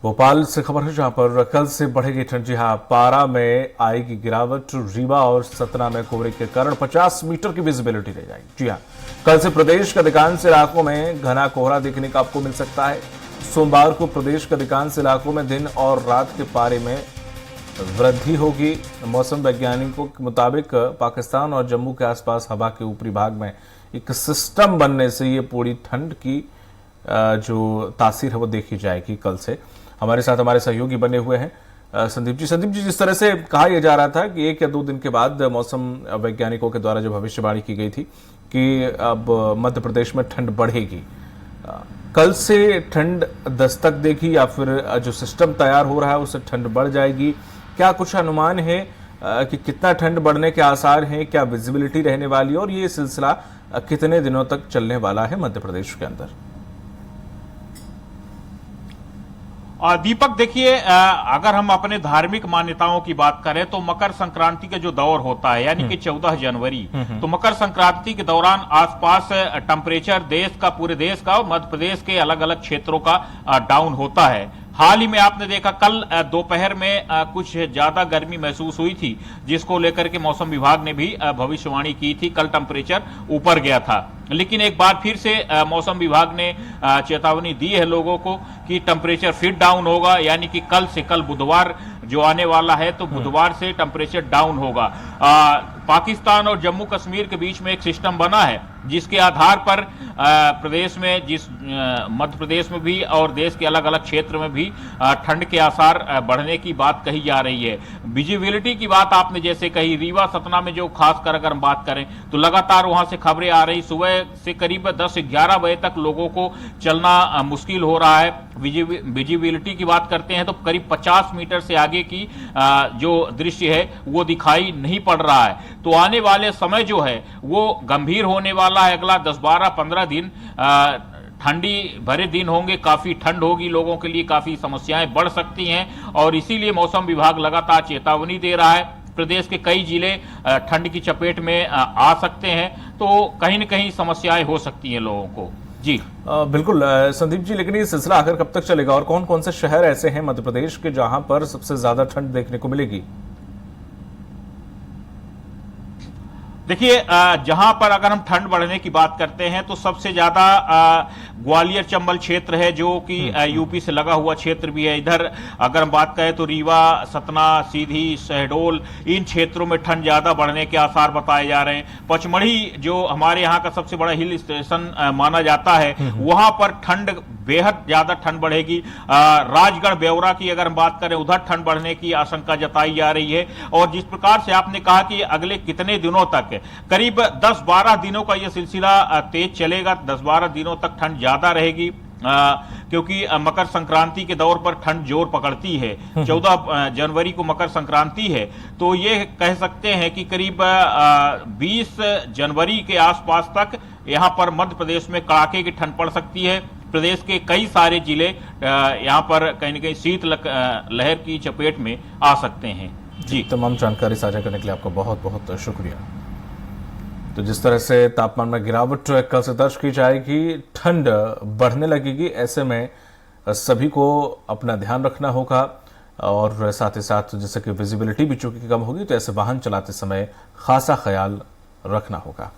भोपाल से खबर है जहां पर कल से बढ़ेगी ठंड। जी हां, पारा में आएगी गिरावट। रीवा और सतना में कोहरे के कारण 50 मीटर की विजिबिलिटी रह जाएगी। जी हां, कल से प्रदेश के अधिकांश इलाकों में घना कोहरा देखने का आपको मिल सकता है। सोमवार को प्रदेश के अधिकांश इलाकों में दिन और रात के पारे में वृद्धि होगी। मौसम वैज्ञानिकों के मुताबिक पाकिस्तान और जम्मू के आसपास हवा के ऊपरी भाग में एक सिस्टम बनने से ये पूरी ठंड की जो तासीर है वो देखी जाएगी। कल से हमारे साथ हमारे सहयोगी बने हुए हैं संदीप जी, जिस तरह से कहा यह जा रहा था कि 1 या 2 दिन के बाद मौसम वैज्ञानिकों के द्वारा जो भविष्यवाणी की गई थी कि अब मध्य प्रदेश में ठंड बढ़ेगी, कल से ठंड दस्तक देगी या फिर जो सिस्टम तैयार हो रहा है उससे ठंड बढ़ जाएगी? क्या कुछ अनुमान है कि कितना ठंड बढ़ने के आसार हैं? क्या विजिबिलिटी रहने वाली है और ये सिलसिला कितने दिनों तक चलने वाला है मध्य प्रदेश के अंदर? दीपक, देखिए, अगर हम अपने धार्मिक मान्यताओं की बात करें तो मकर संक्रांति का जो दौर होता है यानी कि 14 जनवरी, तो मकर संक्रांति के दौरान आसपास टेम्परेचर पूरे देश का और मध्य प्रदेश के अलग अलग क्षेत्रों का डाउन होता है। हाल ही में आपने देखा कल दोपहर में कुछ ज्यादा गर्मी महसूस हुई थी, जिसको लेकर के मौसम विभाग ने भी भविष्यवाणी की थी। कल टेम्परेचर ऊपर गया था, लेकिन एक बार फिर से मौसम विभाग ने चेतावनी दी है लोगों को कि टेम्परेचर फिर डाउन होगा, यानी कि कल बुधवार जो आने वाला है तो बुधवार से टेम्परेचर डाउन होगा। पाकिस्तान और जम्मू कश्मीर के बीच में एक सिस्टम बना है जिसके आधार पर प्रदेश में मध्य प्रदेश में भी और देश के अलग अलग क्षेत्र में भी ठंड के आसार बढ़ने की बात कही जा रही है। विजिबिलिटी की बात आपने जैसे कही, रीवा सतना में जो खासकर अगर हम बात करें तो लगातार वहां से खबरें आ रही, सुबह से करीब 10-11 बजे तक लोगों को चलना मुश्किल हो रहा है। विजिबिलिटी की बात करते हैं तो करीब 50 मीटर से आगे की जो दृश्य है वो दिखाई नहीं पड़ रहा है। तो आने वाले समय जो है वो गंभीर होने वाला है। अगला 10, 12, 15 दिन ठंडी भरे दिन होंगे, काफी ठंड होगी, लोगों के लिए काफी समस्याएं बढ़ सकती हैं और इसीलिए मौसम विभाग लगातार चेतावनी दे रहा है। प्रदेश के कई जिले ठंड की चपेट में आ सकते हैं, तो कहीं न कहीं समस्याएं हो सकती हैं लोगों को। जी बिल्कुल संदीप जी, लेकिन ये सिलसिला आखिर कब तक चलेगा और कौन कौन से शहर ऐसे हैं मध्य प्रदेश के जहां पर सबसे ज्यादा ठंड देखने को मिलेगी? देखिए, जहां पर अगर हम ठंड बढ़ने की बात करते हैं तो सबसे ज्यादा ग्वालियर चंबल क्षेत्र है, जो कि यूपी से लगा हुआ क्षेत्र भी है। इधर अगर हम बात करें तो रीवा, सतना, सीधी, शहडोल, इन क्षेत्रों में ठंड ज्यादा बढ़ने के आसार बताए जा रहे हैं। पचमढ़ी जो हमारे यहाँ का सबसे बड़ा हिल स्टेशन माना जाता है, वहां पर ठंड बेहद ज्यादा ठंड बढ़ेगी। राजगढ़, ब्यौरा की अगर हम बात करें, उधर ठंड बढ़ने की आशंका जताई जा रही है। और जिस प्रकार से आपने कहा कि अगले कितने दिनों तक, करीब 10-12 दिनों का यह सिलसिला तेज चलेगा। 10-12 दिनों तक ठंड ज्यादा रहेगी, क्योंकि मकर संक्रांति के दौर पर ठंड जोर पकड़ती है। 14 जनवरी को मकर संक्रांति है, तो ये कह सकते हैं कि करीब 20 जनवरी के आसपास तक यहां पर मध्य प्रदेश में कड़ाके की ठंड पड़ सकती है। प्रदेश के कई सारे जिले यहां पर कहीं न कहीं शीत लहर की चपेट में आ सकते हैं। जी, तमाम जानकारी साझा करने के लिए आपका बहुत बहुत शुक्रिया। तो जिस तरह से तापमान में गिरावट कल से दर्ज की जाएगी, ठंड बढ़ने लगेगी, ऐसे में सभी को अपना ध्यान रखना होगा और साथ ही साथ जैसे कि विजिबिलिटी भी चूंकि कम होगी तो ऐसे वाहन चलाते समय खासा ख्याल रखना होगा।